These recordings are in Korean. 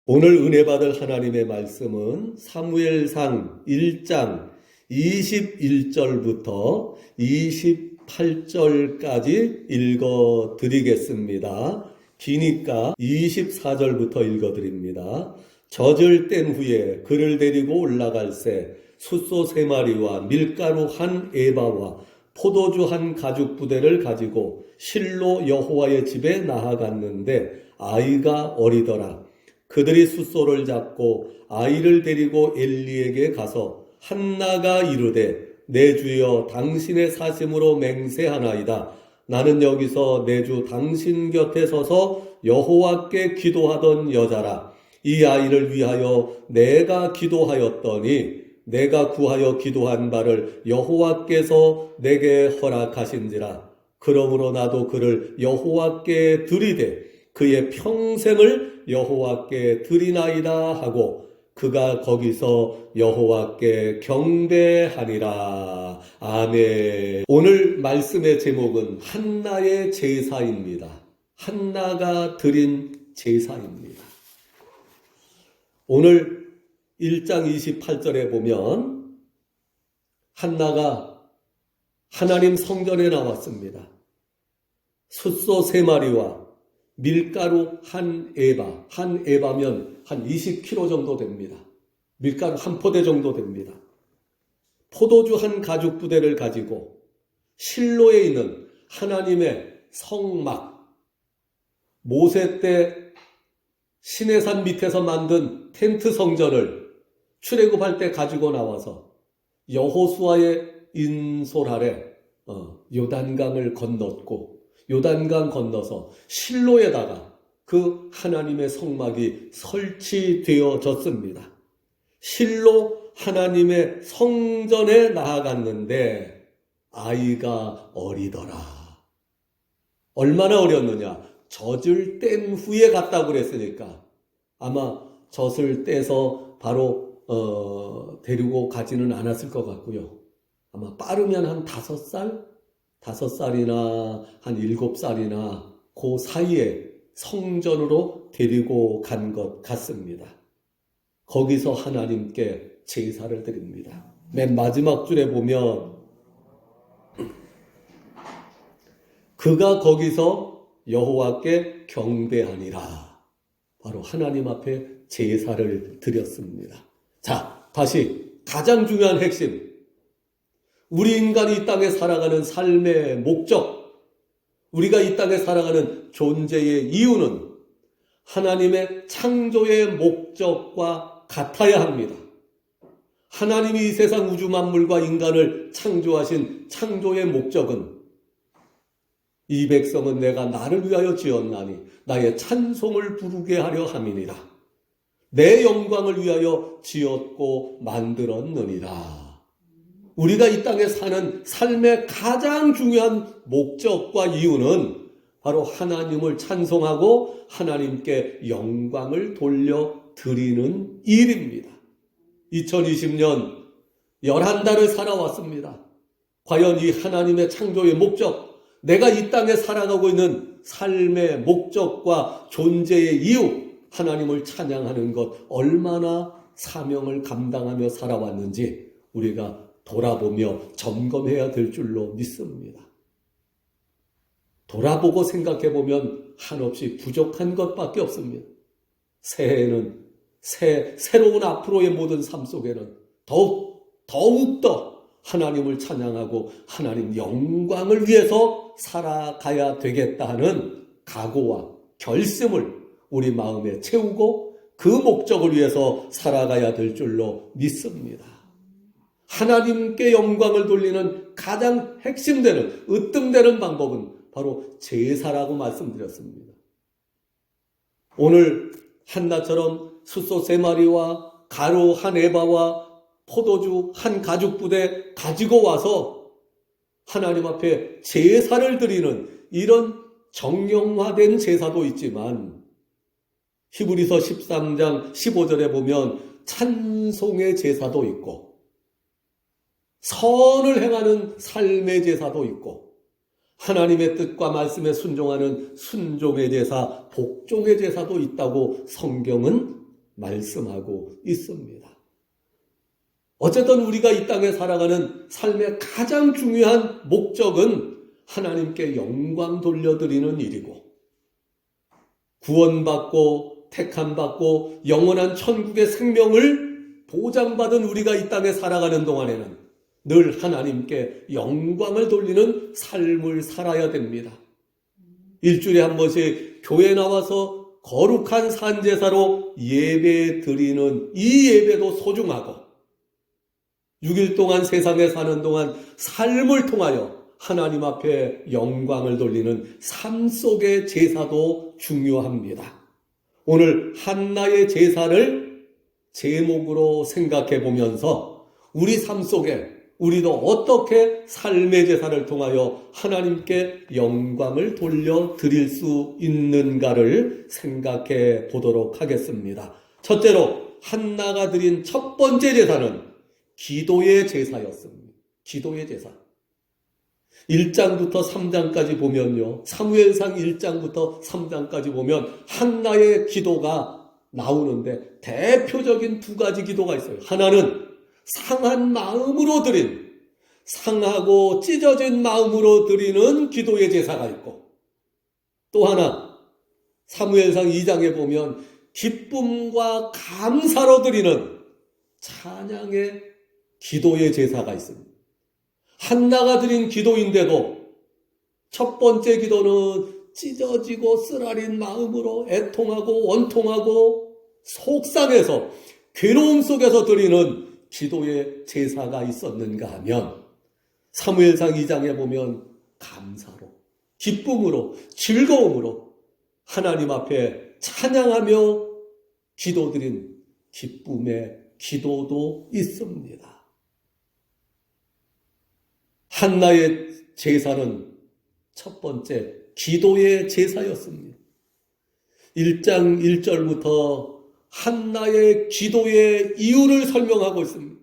오늘 은혜 받을 하나님의 말씀은 사무엘상 1장 21절부터 28절까지 읽어 드리겠습니다. 기니까 24절부터 읽어 드립니다. 젖을 뗀 후에 그를 데리고 올라갈새 숫소 3마리와 밀가루 1에바와 포도주 1가죽 부대를 가지고 실로 여호와의 집에 나아갔는데 아이가 어리더라. 그들이 숫소를 잡고 아이를 데리고 엘리에게 가서 한나가 이르되 내 주여 당신의 사심으로 맹세하나이다. 나는 여기서 내 주 당신 곁에 서서 여호와께 기도하던 여자라. 이 아이를 위하여 내가 기도하였더니 내가 구하여 기도한 바를 여호와께서 내게 허락하신지라. 그러므로 나도 그를 여호와께 드리되 그의 평생을 여호와께 드리나이다 하고 그가 거기서 여호와께 경배하니라. 아멘. 오늘 말씀의 제목은 한나의 제사입니다. 한나가 드린 제사입니다. 오늘 1장 28절에 보면 한나가 하나님 성전에 나왔습니다. 숫소 3마리와 밀가루 1에바, 1에바면 한 20kg 정도 됩니다. 밀가루 1포대 정도 됩니다. 포도주 1가죽 부대를 가지고 실로에 있는 하나님의 성막, 모세 때 시내산 밑에서 만든 텐트 성전을 출애굽할 때 가지고 나와서 여호수아의 인솔 아래 요단강을 건넜고 요단강 건너서 실로에다가 그 하나님의 성막이 설치되어졌습니다. 실로 하나님의 성전에 나아갔는데 아이가 어리더라. 얼마나 어렸느냐? 젖을 뗀 후에 갔다고 그랬으니까 아마 젖을 떼서 바로 데리고 가지는 않았을 것 같고요. 아마 빠르면 한 5살? 5살이나 한 7살이나 그 사이에 성전으로 데리고 간 것 같습니다. 거기서 하나님께 제사를 드립니다. 맨 마지막 줄에 보면 그가 거기서 여호와께 경배하니라. 바로 하나님 앞에 제사를 드렸습니다. 자, 다시 가장 중요한 핵심. 우리 인간이 이 땅에 살아가는 삶의 목적, 우리가 이 땅에 살아가는 존재의 이유는 하나님의 창조의 목적과 같아야 합니다. 하나님이 이 세상 우주 만물과 인간을 창조하신 창조의 목적은 이 백성은 내가 나를 위하여 지었나니 나의 찬송을 부르게 하려 함이니라. 내 영광을 위하여 지었고 만들었느니라. 우리가 이 땅에 사는 삶의 가장 중요한 목적과 이유는 바로 하나님을 찬송하고 하나님께 영광을 돌려드리는 일입니다. 2020년 11달을 살아왔습니다. 과연 이 하나님의 창조의 목적, 내가 이 땅에 살아가고 있는 삶의 목적과 존재의 이유, 하나님을 찬양하는 것 얼마나 사명을 감당하며 살아왔는지 우리가 돌아보며 점검해야 될 줄로 믿습니다. 돌아보고 생각해보면 한없이 부족한 것밖에 없습니다. 새해에는 새로운 앞으로의 모든 삶 속에는 더욱더 하나님을 찬양하고 하나님 영광을 위해서 살아가야 되겠다 하는 각오와 결심을 우리 마음에 채우고 그 목적을 위해서 살아가야 될 줄로 믿습니다. 하나님께 영광을 돌리는 가장 핵심되는 으뜸되는 방법은 바로 제사라고 말씀드렸습니다. 오늘 한나처럼 숫소 3마리와 가루 1에바와 포도주 1가죽 부대 가지고 와서 하나님 앞에 제사를 드리는 이런 정형화된 제사도 있지만 히브리서 13장 15절에 보면 찬송의 제사도 있고 선을 행하는 삶의 제사도 있고 하나님의 뜻과 말씀에 순종하는 순종의 제사, 복종의 제사도 있다고 성경은 말씀하고 있습니다. 어쨌든 우리가 이 땅에 살아가는 삶의 가장 중요한 목적은 하나님께 영광 돌려드리는 일이고, 구원받고 택함받고 영원한 천국의 생명을 보장받은 우리가 이 땅에 살아가는 동안에는 늘 하나님께 영광을 돌리는 삶을 살아야 됩니다. 일주일에 한 번씩 교회에 나와서 거룩한 산제사로 예배 드리는 이 예배도 소중하고, 6일 동안 세상에 사는 동안 삶을 통하여 하나님 앞에 영광을 돌리는 삶 속의 제사도 중요합니다. 오늘 한나의 제사를 제목으로 생각해 보면서 우리 삶 속에 우리도 어떻게 삶의 제사를 통하여 하나님께 영광을 돌려드릴 수 있는가를 생각해 보도록 하겠습니다. 첫째로 한나가 드린 첫 번째 제사는 기도의 제사였습니다. 기도의 제사. 1장부터 3장까지 보면요, 사무엘상 1장부터 3장까지 보면 한나의 기도가 나오는데 대표적인 두 가지 기도가 있어요. 하나는 상한 마음으로 드린, 상하고 찢어진 마음으로 드리는 기도의 제사가 있고, 또 하나 사무엘상 2장에 보면 기쁨과 감사로 드리는 찬양의 기도의 제사가 있습니다. 한나가 드린 기도인데도 첫 번째 기도는 찢어지고 쓰라린 마음으로 애통하고 원통하고 속상해서 괴로움 속에서 드리는 기도의 제사가 있었는가 하면, 사무엘상 2장에 보면 감사로, 기쁨으로, 즐거움으로 하나님 앞에 찬양하며 기도드린 기쁨의 기도도 있습니다. 한나의 제사는 첫 번째 기도의 제사였습니다. 1장 1절부터 한나의 기도의 이유를 설명하고 있습니다.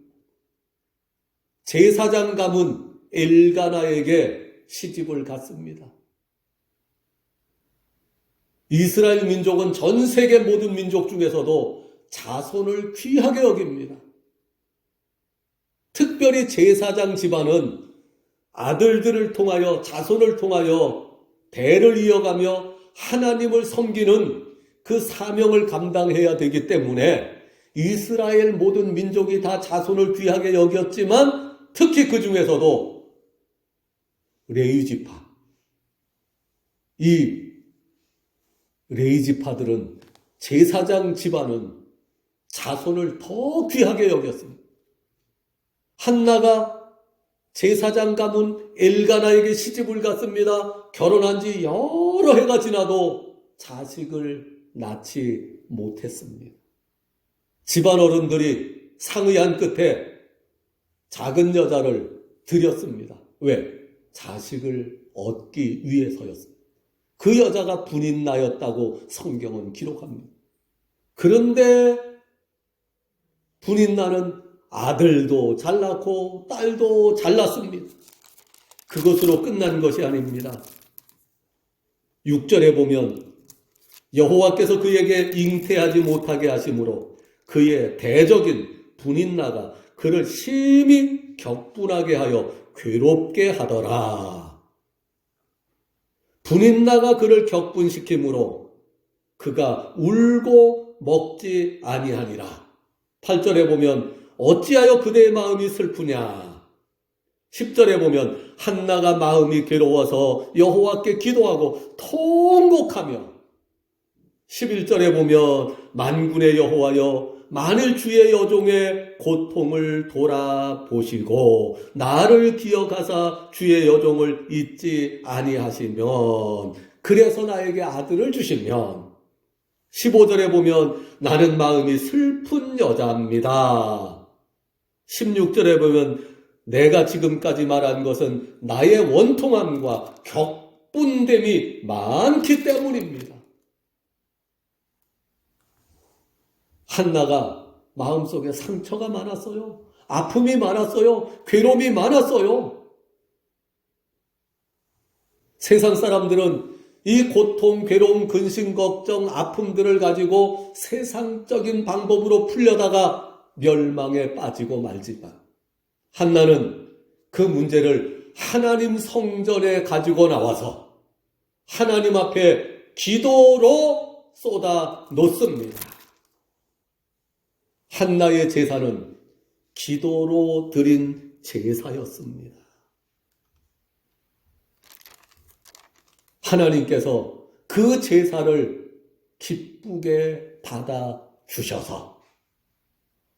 제사장 가문 엘가나에게 시집을 갔습니다. 이스라엘 민족은 전 세계 모든 민족 중에서도 자손을 귀하게 여깁니다. 특별히 제사장 집안은 아들들을 통하여, 자손을 통하여 대를 이어가며 하나님을 섬기는 그 사명을 감당해야 되기 때문에 이스라엘 모든 민족이 다 자손을 귀하게 여겼지만, 특히 그 중에서도 레위지파, 이 레위지파들은, 제사장 집안은 자손을 더 귀하게 여겼습니다. 한나가 제사장 가문 엘가나에게 시집을 갔습니다. 결혼한 지 여러 해가 지나도 자식을 낳지 못했습니다. 집안 어른들이 상의한 끝에 작은 여자를 들였습니다. 왜? 자식을 얻기 위해서였습니다. 그 여자가 분인나였다고 성경은 기록합니다. 그런데 분인나는 아들도 잘 낳고 딸도 잘 낳습니다. 그것으로 끝난 것이 아닙니다. 6절에 보면 여호와께서 그에게 잉태하지 못하게 하심으로 그의 대적인 분인나가 그를 심히 격분하게 하여 괴롭게 하더라. 분인나가 그를 격분시키므로 그가 울고 먹지 아니하니라. 8절에 보면 어찌하여 그대의 마음이 슬프냐. 10절에 보면 한나가 마음이 괴로워서 여호와께 기도하고 통곡하며, 11절에 보면 만군의 여호와여 만일 주의 여종의 고통을 돌아보시고 나를 기억하사 주의 여종을 잊지 아니하시면 그래서 나에게 아들을 주시면, 15절에 보면 나는 마음이 슬픈 여자입니다. 16절에 보면 내가 지금까지 말한 것은 나의 원통함과 격분됨이 많기 때문입니다. 한나가 마음속에 상처가 많았어요. 아픔이 많았어요. 괴로움이 많았어요. 세상 사람들은 이 고통, 괴로움, 근심, 걱정, 아픔들을 가지고 세상적인 방법으로 풀려다가 멸망에 빠지고 말지만 한나는 그 문제를 하나님 성전에 가지고 나와서 하나님 앞에 기도로 쏟아 놓습니다. 한나의 제사는 기도로 드린 제사였습니다. 하나님께서 그 제사를 기쁘게 받아 주셔서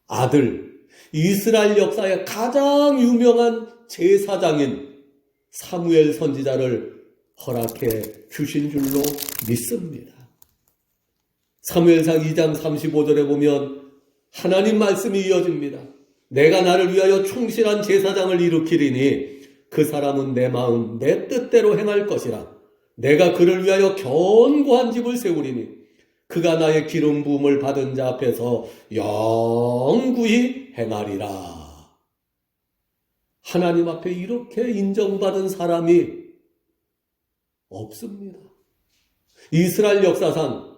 아들, 이스라엘 역사의 가장 유명한 제사장인 사무엘 선지자를 허락해 주신 줄로 믿습니다. 사무엘상 2장 35절에 보면 하나님 말씀이 이어집니다. 내가 나를 위하여 충실한 제사장을 일으키리니 그 사람은 내 마음, 내 뜻대로 행할 것이라. 내가 그를 위하여 견고한 집을 세우리니 그가 나의 기름 부음을 받은 자 앞에서 영구히 행하리라. 하나님 앞에 이렇게 인정받은 사람이 없습니다. 이스라엘 역사상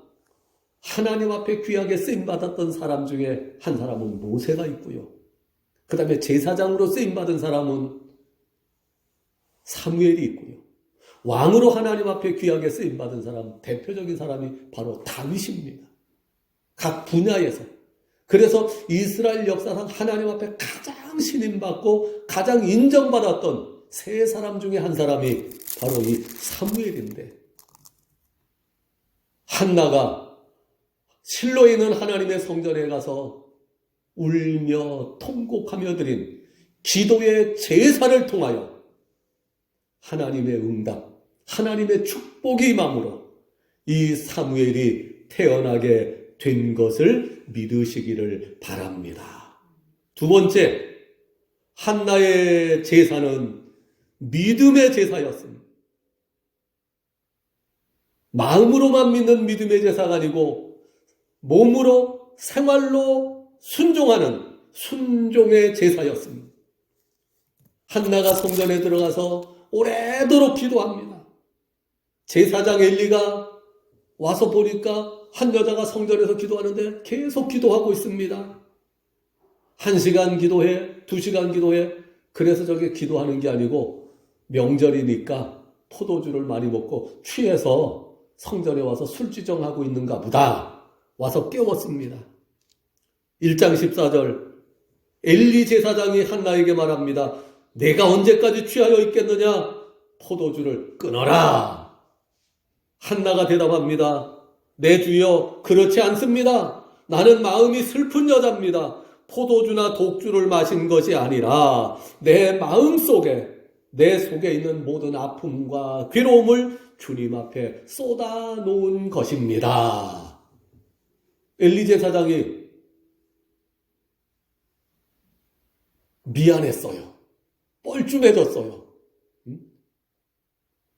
하나님 앞에 귀하게 쓰임받았던 사람 중에 한 사람은 모세가 있고요. 그 다음에 제사장으로 쓰임받은 사람은 사무엘이 있고요. 왕으로 하나님 앞에 귀하게 쓰임받은 사람, 대표적인 사람이 바로 다윗입니다. 각 분야에서. 그래서 이스라엘 역사상 하나님 앞에 가장 신임받고 가장 인정받았던 세 사람 중에 한 사람이 바로 이 사무엘인데, 한나가 실로에 있는 하나님의 성전에 가서 울며 통곡하며 드린 기도의 제사를 통하여 하나님의 응답, 하나님의 축복이 임함으로 이 사무엘이 태어나게 된 것을 믿으시기를 바랍니다. 두 번째, 한나의 제사는 믿음의 제사였습니다. 마음으로만 믿는 믿음의 제사가 아니고 몸으로, 생활로 순종하는 순종의 제사였습니다. 한나가 성전에 들어가서 오래도록 기도합니다. 제사장 엘리가 와서 보니까 한 여자가 성전에서 기도하는데 계속 기도하고 있습니다. 1시간 기도해, 2시간 기도해. 그래서 저게 기도하는 게 아니고 명절이니까 포도주를 많이 먹고 취해서 성전에 와서 술주정하고 있는가 보다. 와서 깨웠습니다. 1장 14절 엘리 제사장이 한나에게 말합니다. 내가 언제까지 취하여 있겠느냐? 포도주를 끊어라. 한나가 대답합니다. 내 주여, 그렇지 않습니다. 나는 마음이 슬픈 여자입니다. 포도주나 독주를 마신 것이 아니라 내 마음 속에, 내 속에 있는 모든 아픔과 괴로움을 주님 앞에 쏟아놓은 것입니다. 엘리 제사장이 미안했어요. 뻘쭘해졌어요.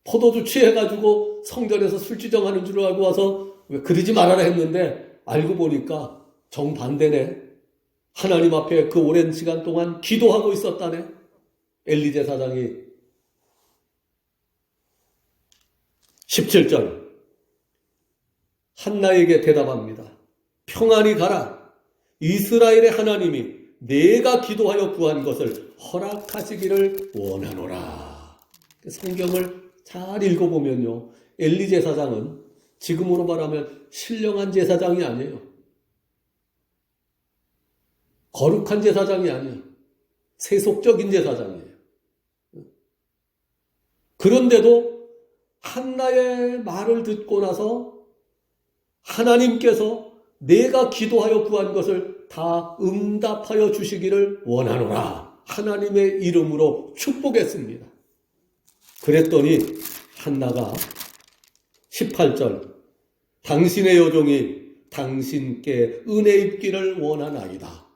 포도주 취해가지고 성전에서 술주정하는 줄 알고 와서 왜 그러지 말아라 했는데 알고 보니까 정반대네. 하나님 앞에 그 오랜 시간 동안 기도하고 있었다네. 엘리 제사장이 17절 한나에게 대답합니다. 평안히 가라. 이스라엘의 하나님이 내가 기도하여 구한 것을 허락하시기를 원하노라. 성경을 잘 읽어보면요, 엘리 제사장은 지금으로 말하면 신령한 제사장이 아니에요. 거룩한 제사장이 아니에요. 세속적인 제사장이에요. 그런데도 한나의 말을 듣고 나서 하나님께서 내가 기도하여 구한 것을 다 응답하여 주시기를 원하노라. 하나님의 이름으로 축복했습니다. 그랬더니 한나가 18절 당신의 여종이 당신께 은혜 입기를 원하나이다.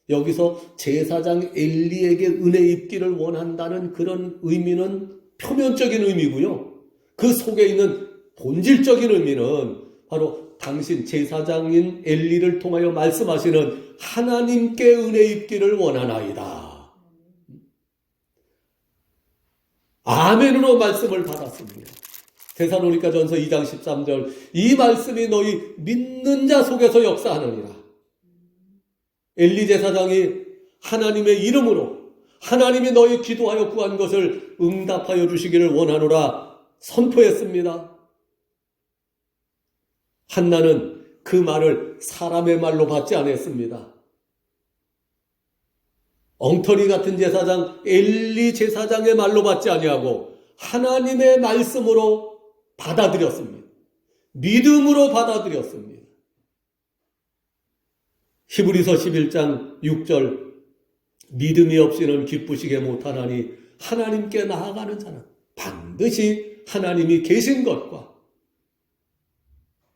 여기서 제사장 엘리에게 은혜 입기를 원한다는 그런 의미는 표면적인 의미고요. 그 속에 있는 본질적인 의미는 바로 당신 제사장인 엘리를 통하여 말씀하시는 하나님께 은혜 입기를 원하나이다. 아멘으로 말씀을 받았습니다. 데살로니가전서 2장 13절 이 말씀이 너희 믿는 자 속에서 역사하느니라. 엘리 제사장이 하나님의 이름으로 하나님이 너희 기도하여 구한 것을 응답하여 주시기를 원하노라 선포했습니다. 한나는 그 말을 사람의 말로 받지 않았습니다. 엉터리 같은 제사장 엘리 제사장의 말로 받지 아니하고 하나님의 말씀으로 받아들였습니다. 믿음으로 받아들였습니다. 히브리서 11장 6절 믿음이 없이는 기쁘시게 못하나니 하나님께 나아가는 자는 반드시 하나님이 계신 것과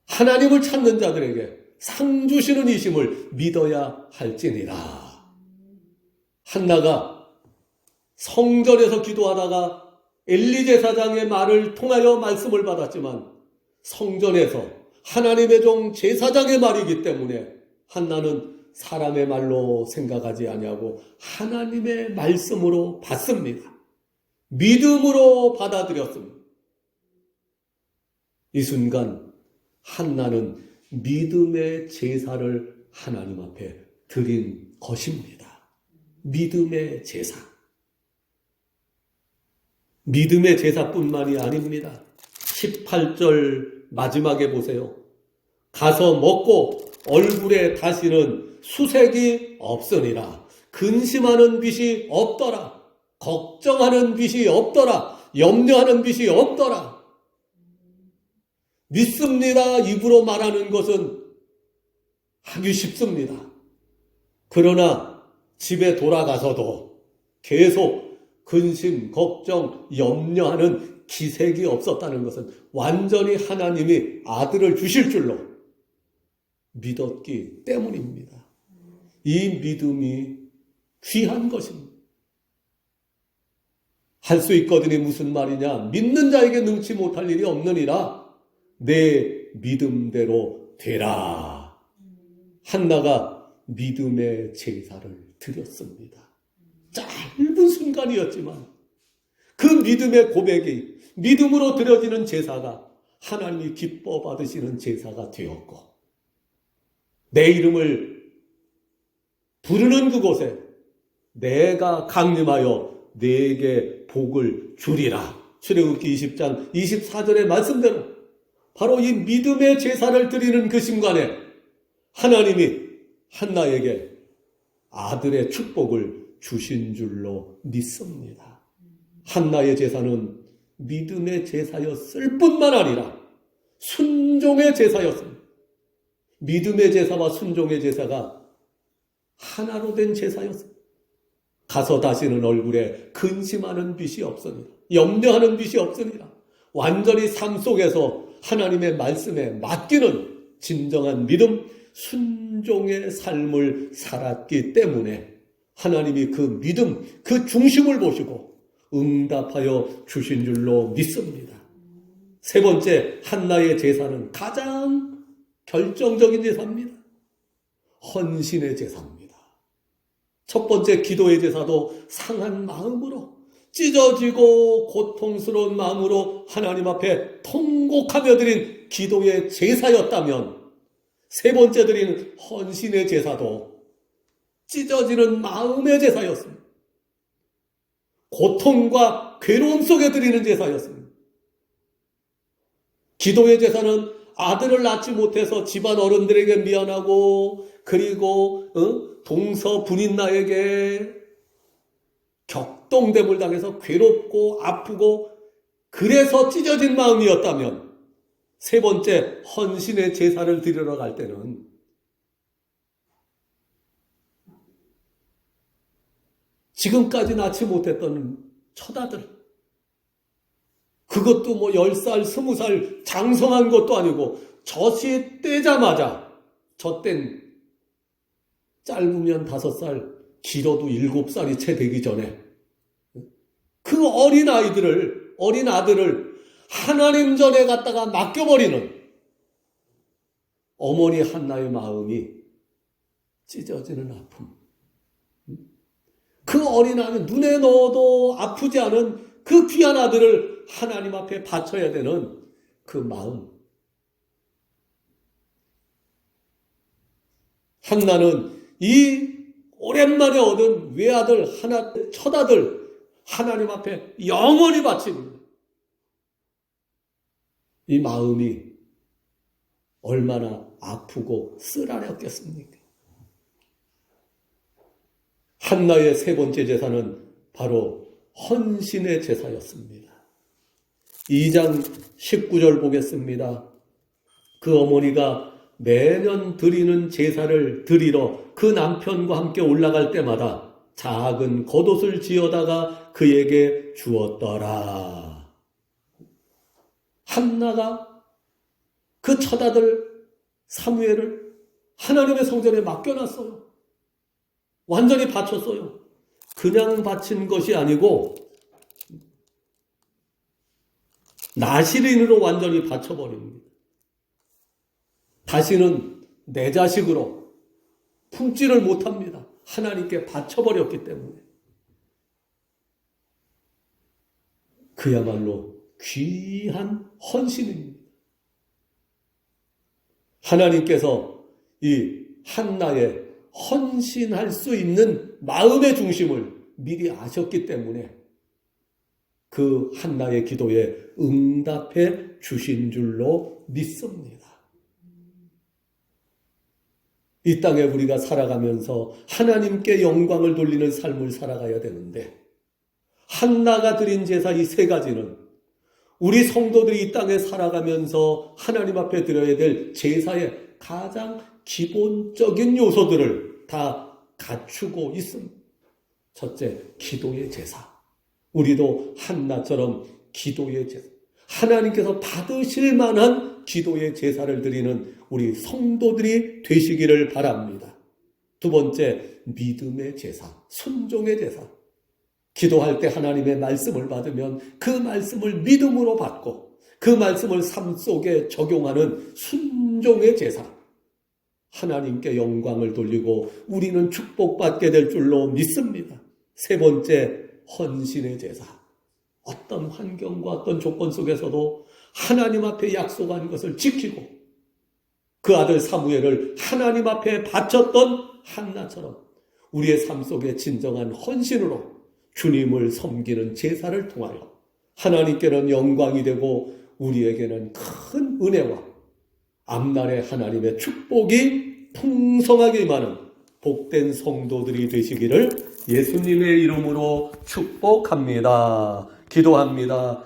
하나님을 찾는 자들에게 상 주시는 이심을 믿어야 할지니라. 한나가 성전에서 기도하다가 엘리 제사장의 말을 통하여 말씀을 받았지만 성전에서 하나님의 종 제사장의 말이기 때문에 한나는 사람의 말로 생각하지 아니하고 하나님의 말씀으로 받습니다. 믿음으로 받아들였습니다. 이 순간 한나는 믿음의 제사를 하나님 앞에 드린 것입니다. 믿음의 제사. 믿음의 제사뿐만이 아닙니다. 18절 마지막에 보세요. 가서 먹고 얼굴에 다시는 수색이 없으니라. 근심하는 빛이 없더라. 걱정하는 빛이 없더라. 염려하는 빛이 없더라. 믿습니다. 입으로 말하는 것은 하기 쉽습니다. 그러나 집에 돌아가서도 계속 근심, 걱정, 염려하는 기색이 없었다는 것은 완전히 하나님이 아들을 주실 줄로 믿었기 때문입니다. 이 믿음이 귀한 것입니다. 할 수 있거든이 무슨 말이냐? 믿는 자에게 능치 못할 일이 없느니라. 내 믿음대로 되라. 한나가 믿음의 제사를 드렸습니다. 짧은 순간이었지만 그 믿음의 고백이 믿음으로 드려지는 제사가 하나님이 기뻐 받으시는 제사가 되었고 내 이름을 부르는 그곳에 내가 강림하여 네게 복을 주리라. 출애굽기 20장 24절의 말씀대로 바로 이 믿음의 제사를 드리는 그 순간에 하나님이 한나에게 아들의 축복을 주신 줄로 믿습니다. 한나의 제사는 믿음의 제사였을 뿐만 아니라 순종의 제사였습니다. 믿음의 제사와 순종의 제사가 하나로 된 제사였습니다. 가서 다시는 얼굴에 근심하는 빛이 없으니라. 염려하는 빛이 없으니라. 완전히 삶 속에서 하나님의 말씀에 맡기는 진정한 믿음, 순종의 삶을 살았기 때문에 하나님이 그 믿음, 그 중심을 보시고 응답하여 주신 줄로 믿습니다. 세 번째, 한나의 제사는 가장 결정적인 제사입니다. 헌신의 제사입니다. 첫 번째 기도의 제사도 상한 마음으로 찢어지고 고통스러운 마음으로 하나님 앞에 통곡하며 드린 기도의 제사였다면 세 번째 드린 헌신의 제사도 찢어지는 마음의 제사였습니다. 고통과 괴로움 속에 드리는 제사였습니다. 기도의 제사는 아들을 낳지 못해서 집안 어른들에게 미안하고 그리고 동서 분인 나에게 격동됨을 당해서 괴롭고 아프고 그래서 찢어진 마음이었다면 세 번째 헌신의 제사를 드리러 갈 때는 지금까지 낳지 못했던 처자들 그것도 뭐 10살, 20살 장성한 것도 아니고 젖이 떼자마자 젖된 짧으면 5살, 길어도 7살이 채 되기 전에 그 어린 아들을 하나님 전에 갖다가 맡겨버리는 어머니 한나의 마음이 찢어지는 아픔. 그 어린 아들 눈에 넣어도 아프지 않은 그 귀한 아들을 하나님 앞에 바쳐야 되는 그 마음. 한나는 이 오랜만에 얻은 외아들, 첫아들 하나님 앞에 영원히 바칩니다. 이 마음이 얼마나 아프고 쓰라렸겠습니까? 한나의 세 번째 제사는 바로 헌신의 제사였습니다. 2장 19절 보겠습니다. 그 어머니가 매년 드리는 제사를 드리러 그 남편과 함께 올라갈 때마다 작은 겉옷을 지어다가 그에게 주었더라. 한나가 그 첫아들 사무엘을 하나님의 성전에 맡겨놨어요. 완전히 바쳤어요. 그냥 바친 것이 아니고 나시린으로 완전히 바쳐버립니다. 다시는 내 자식으로 품지를 못합니다. 하나님께 바쳐버렸기 때문에. 그야말로 귀한 헌신입니다. 하나님께서 이 한나의 헌신할 수 있는 마음의 중심을 미리 아셨기 때문에 그 한나의 기도에 응답해 주신 줄로 믿습니다. 이 땅에 우리가 살아가면서 하나님께 영광을 돌리는 삶을 살아가야 되는데 한나가 드린 제사 이 세 가지는 우리 성도들이 이 땅에 살아가면서 하나님 앞에 드려야 될 제사의 가장 기본적인 요소들을 다 갖추고 있습니다. 첫째, 기도의 제사. 우리도 한나처럼 기도의 제사, 하나님께서 받으실 만한 기도의 제사를 드리는 우리 성도들이 되시기를 바랍니다. 두 번째, 믿음의 제사, 순종의 제사. 기도할 때 하나님의 말씀을 받으면 그 말씀을 믿음으로 받고 그 말씀을 삶 속에 적용하는 순종의 제사. 하나님께 영광을 돌리고 우리는 축복받게 될 줄로 믿습니다. 세 번째, 헌신의 제사. 어떤 환경과 어떤 조건 속에서도 하나님 앞에 약속한 것을 지키고 그 아들 사무엘을 하나님 앞에 바쳤던 한나처럼 우리의 삶 속에 진정한 헌신으로 주님을 섬기는 제사를 통하여 하나님께는 영광이 되고 우리에게는 큰 은혜와 앞날에 하나님의 축복이 풍성하게 임하는 복된 성도들이 되시기를 예수님의 이름으로 축복합니다. 기도합니다.